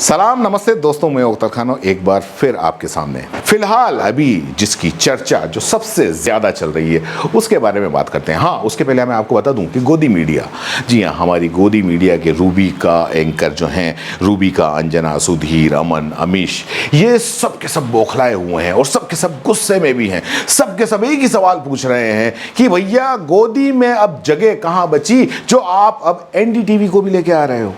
सलाम नमस्ते दोस्तों, मैं अख्तर खान एक बार फिर आपके सामने। फिलहाल अभी जिसकी चर्चा जो सबसे ज्यादा चल रही है उसके बारे में बात करते हैं। हाँ, उसके पहले मैं आपको बता दूं कि गोदी मीडिया, जी हाँ, हमारी गोदी मीडिया के रूबी का एंकर जो हैं, रूबी का अंजना, सुधीर, अमन, अमीश, ये सब के सब बौखलाए हुए हैं और सब के सब गुस्से में भी हैं। सब के सब एक ही सवाल पूछ रहे हैं कि भैया गोदी में अब जगह कहाँ बची जो आप अब एनडीटीवी को भी लेके आ रहे हो।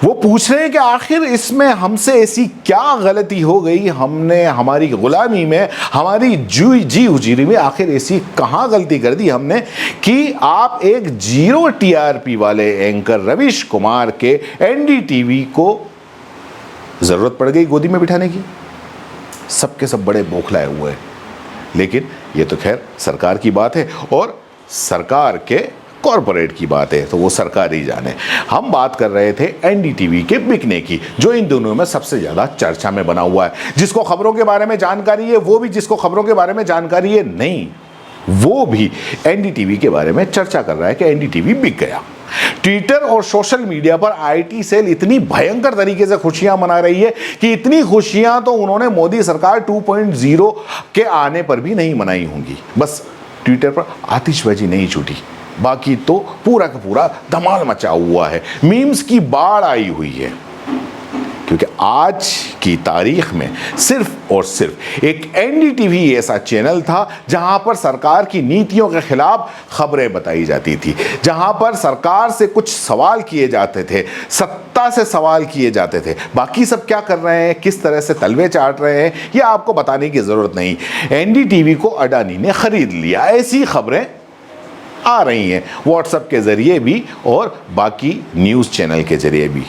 वो पूछ रहे हैं कि आखिर इसमें हमसे ऐसी क्या गलती हो गई, हमने हमारी गुलामी में, हमारी जी उजीरी में आखिर ऐसी कहाँ गलती कर दी हमने कि आप एक 0 टीआरपी वाले एंकर रवीश कुमार के एनडीटीवी को जरूरत पड़ गई गोदी में बिठाने की। सबके सब बड़े बौखलाए हुए हैं, लेकिन ये तो खैर सरकार की बात है और सरकार के कॉरपोरेट की बात है, तो वो सरकार ही जाने। हम बात कर रहे थे एनडीटीवी के बिकने की, जो इन दोनों में सबसे ज्यादा चर्चा में बना हुआ है। जिसको खबरों के बारे में जानकारी है वो भी, जिसको खबरों के बारे में जानकारी है नहीं वो भी एनडीटीवी के बारे में चर्चा कर रहा है कि एनडीटीवी बिक गया। ट्विटर और सोशल मीडिया पर आईटी सेल इतनी भयंकर तरीके से खुशियां मना रही है कि इतनी खुशियां तो उन्होंने मोदी सरकार 2.0 के आने पर भी नहीं मनाई होंगी। बस ट्विटर पर आतिशबाजी नहीं छूटी, बाकी तो पूरा का पूरा धमाल मचा हुआ है, मीम्स की बाढ़ आई हुई है। क्योंकि आज की तारीख में सिर्फ और सिर्फ एक एनडीटीवी ऐसा चैनल था जहां पर सरकार की नीतियों के खिलाफ खबरें बताई जाती थी, जहां पर सरकार से कुछ सवाल किए जाते थे, सत्ता से सवाल किए जाते थे। बाकी सब क्या कर रहे हैं, किस तरह से तलवे चाट रहे हैं, यह आपको बताने की जरूरत नहीं। एनडीटीवी को अडानी ने खरीद लिया, ऐसी खबरें आ रही हैं व्हाट्सएप के जरिए भी और बाकी न्यूज़ चैनल के जरिए भी।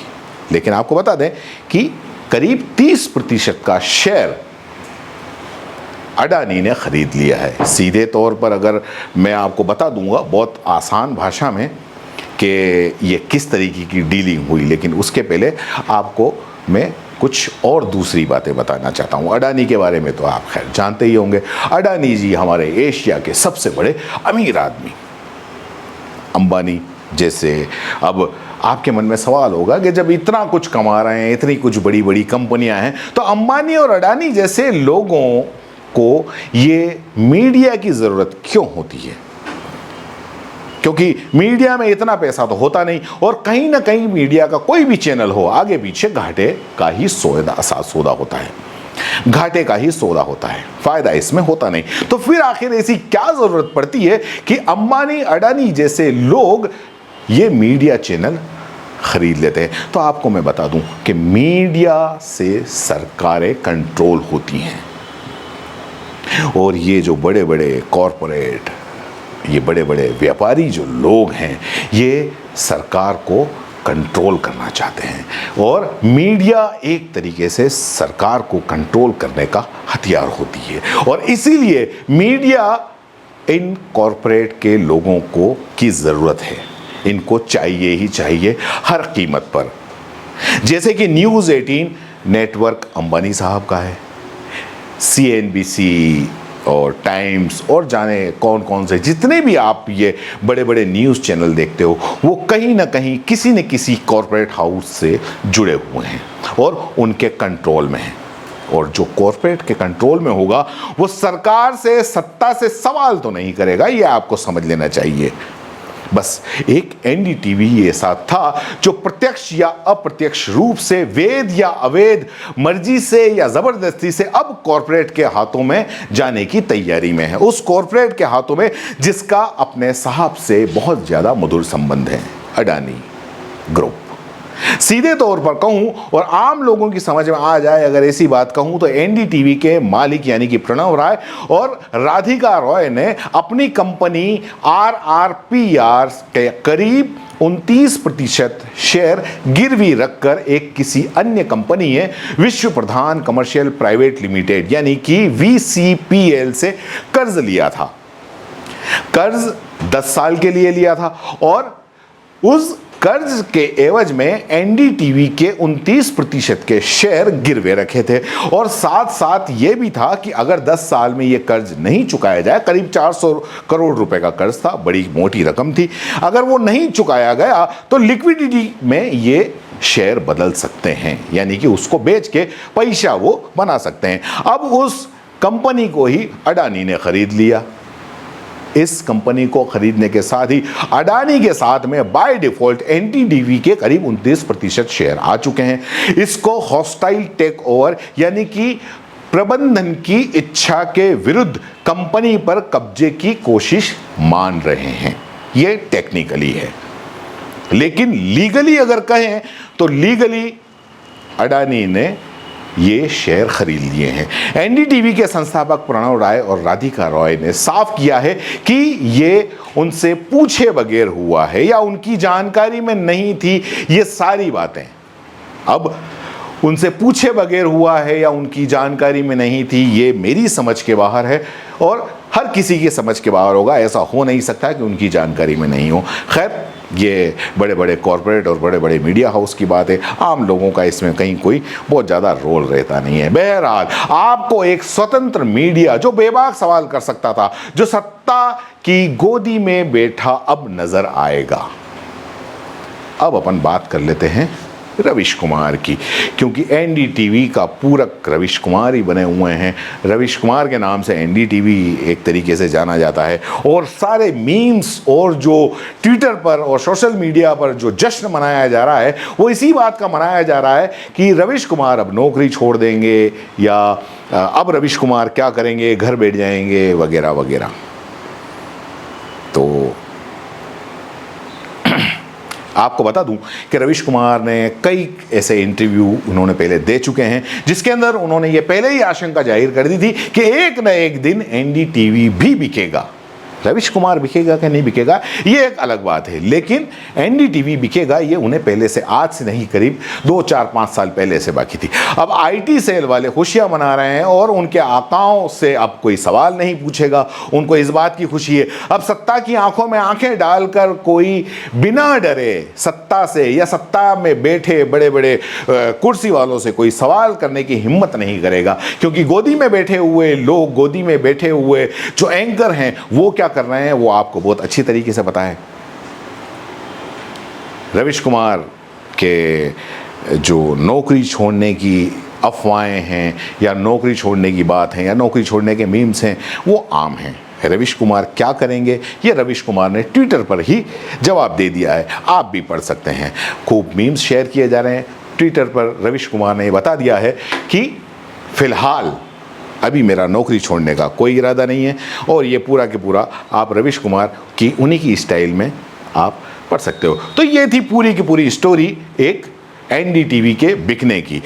लेकिन आपको बता दें कि करीब 30% का शेयर अडानी ने खरीद लिया है। सीधे तौर पर अगर मैं आपको बता दूंगा बहुत आसान भाषा में कि ये किस तरीके की डीलिंग हुई, लेकिन उसके पहले आपको मैं कुछ और दूसरी बातें बताना चाहता हूँ। अडानी के बारे में तो आप खैर जानते ही होंगे। अडानी जी हमारे एशिया के सबसे बड़े अमीर आदमी, अंबानी जैसे। अब आपके मन में सवाल होगा कि जब इतना कुछ कमा रहे हैं, इतनी कुछ बड़ी बड़ी कंपनियां हैं, तो अंबानी और अडानी जैसे लोगों को ये मीडिया की जरूरत क्यों होती है? क्योंकि मीडिया में इतना पैसा तो होता नहीं और कहीं ना कहीं मीडिया का कोई भी चैनल हो, आगे पीछे घाटे का ही सौदा होता है, घाटे का ही सौदा होता है, फायदा इसमें होता नहीं। तो फिर आखिर ऐसी क्या जरूरत पड़ती है कि अंबानी अडानी जैसे लोग ये मीडिया चैनल खरीद लेते हैं? तो आपको मैं बता दूं कि मीडिया से सरकारें कंट्रोल होती हैं और ये जो बड़े बड़े कॉरपोरेट, ये बड़े बड़े व्यापारी जो लोग हैं, ये सरकार को कंट्रोल करना चाहते हैं और मीडिया एक तरीके से सरकार को कंट्रोल करने का हथियार होती है। और इसीलिए मीडिया इन कॉरपोरेट के लोगों को की ज़रूरत है, इनको चाहिए ही चाहिए हर कीमत पर। जैसे कि न्यूज़ 18 नेटवर्क अंबानी साहब का है, CNBC और टाइम्स और जाने कौन कौन से जितने भी आप ये बड़े बड़े न्यूज़ चैनल देखते हो, वो कहीं ना कहीं किसी न किसी कॉरपोरेट हाउस से जुड़े हुए हैं और उनके कंट्रोल में हैं। और जो कॉरपोरेट के कंट्रोल में होगा वो सरकार से, सत्ता से सवाल तो नहीं करेगा, ये आपको समझ लेना चाहिए। बस एक एनडीटीवी ऐसा था जो प्रत्यक्ष या अप्रत्यक्ष रूप से, वैध या अवैध, मर्जी से या जबरदस्ती से अब कॉरपोरेट के हाथों में जाने की तैयारी में है। उस कॉरपोरेट के हाथों में जिसका अपने साहब से बहुत ज्यादा मधुर संबंध है, अडानी ग्रुप। सीधे तौर पर कहूं और आम लोगों की समझ में आ जाए अगर ऐसी बात कहूं तो एनडीटीवी के मालिक यानी कि प्रणव राय और राधिका रॉय ने अपनी कंपनी RRPR के करीब 29% शेयर गिरवी रखकर एक किसी अन्य कंपनी है, विश्व प्रधान कमर्शियल प्राइवेट लिमिटेड यानी कि VCPL से कर्ज लिया था। कर्ज 10 साल के लिए लिया था और उस कर्ज के एवज में एनडीटीवी के 29% के शेयर गिरवे रखे थे और साथ साथ ये भी था कि अगर 10 साल में ये कर्ज नहीं चुकाया जाए, करीब 400 करोड़ रुपए का कर्ज था, बड़ी मोटी रकम थी, अगर वो नहीं चुकाया गया तो लिक्विडिटी में ये शेयर बदल सकते हैं, यानी कि उसको बेच के पैसा वो बना सकते हैं। अब उस कंपनी को ही अडानी ने खरीद लिया। इस कंपनी को खरीदने के साथ ही अडानी के साथ में बाय डिफॉल्ट एनडीटीवी के करीब 29% शेयर आ चुके हैं। इसको हॉस्टाइल टेक ओवर, यानी कि प्रबंधन की इच्छा के विरुद्ध कंपनी पर कब्जे की कोशिश मान रहे हैं। यह टेक्निकली है, लेकिन लीगली अगर कहें तो लीगली अडानी ने ये शेयर खरीद लिए हैं। एनडीटीवी के संस्थापक प्रणव राय और राधिका रॉय ने साफ किया है कि ये उनसे पूछे बगैर हुआ है या उनकी जानकारी में नहीं थी। ये सारी बातें अब उनसे पूछे बगैर हुआ है या उनकी जानकारी में नहीं थी, ये मेरी समझ के बाहर है और हर किसी की समझ के बाहर होगा। ऐसा हो नहीं सकता कि उनकी जानकारी में नहीं हो। खैर, ये बड़े बड़े कॉरपोरेट और बड़े बड़े मीडिया हाउस की बात है, आम लोगों का इसमें कहीं कोई बहुत ज़्यादा रोल रहता नहीं है। बहरहाल, आपको एक स्वतंत्र मीडिया जो बेबाक सवाल कर सकता था, जो सत्ता की गोदी में बैठा, अब नजर आएगा। अब अपन बात कर लेते हैं रविश कुमार की, क्योंकि एनडीटीवी का पूरक रविश कुमार ही बने हुए हैं। रविश कुमार के नाम से एनडीटीवी एक तरीके से जाना जाता है और सारे मीम्स और जो ट्विटर पर और सोशल मीडिया पर जो जश्न मनाया जा रहा है वो इसी बात का मनाया जा रहा है कि रविश कुमार अब नौकरी छोड़ देंगे या अब रविश कुमार क्या करेंगे, घर बैठ जाएंगे वगैरह वगैरह। तो आपको बता दूं कि रविश कुमार ने कई ऐसे इंटरव्यू उन्होंने पहले दे चुके हैं जिसके अंदर उन्होंने ये पहले ही आशंका जाहिर कर दी थी कि एक न एक दिन एनडीटीवी भी बिकेगा। रविश कुमार बिकेगा कि नहीं बिकेगा ये एक अलग बात है, लेकिन एनडीटीवी बिकेगा ये उन्हें पहले से, आज से नहीं, करीब 2, 4, 5 साल पहले से बाकी थी। अब आईटी सेल वाले खुशियां मना रहे हैं और उनके आकाओं से अब कोई सवाल नहीं पूछेगा, उनको इस बात की खुशी है। अब सत्ता की आंखों में आंखें डालकर कोई बिना डरे सत्ता से या सत्ता में बैठे बड़े बड़े कुर्सी वालों से कोई सवाल करने की हिम्मत नहीं करेगा, क्योंकि गोदी में बैठे हुए लोग, गोदी में बैठे हुए जो एंकर हैं वो क्या कर रहे हैं वो आपको बहुत अच्छी तरीके से पता है। रविश कुमार के जो नौकरी छोड़ने की अफवाहें हैं या नौकरी छोड़ने की बात है या नौकरी छोड़ने के मीम्स हैं वो आम हैं। रविश कुमार क्या करेंगे ये रविश कुमार ने ट्विटर पर ही जवाब दे दिया है, आप भी पढ़ सकते हैं। खूब मीम्स शेयर किए जा रहे हैं। ट्विटर पर रविश कुमार ने बता दिया है कि फिलहाल अभी मेरा नौकरी छोड़ने का कोई इरादा नहीं है, और ये पूरा के पूरा आप रविश कुमार की उन्हीं की स्टाइल में आप पढ़ सकते हो। तो ये थी पूरी की पूरी स्टोरी एक एनडीटीवी के बिकने की।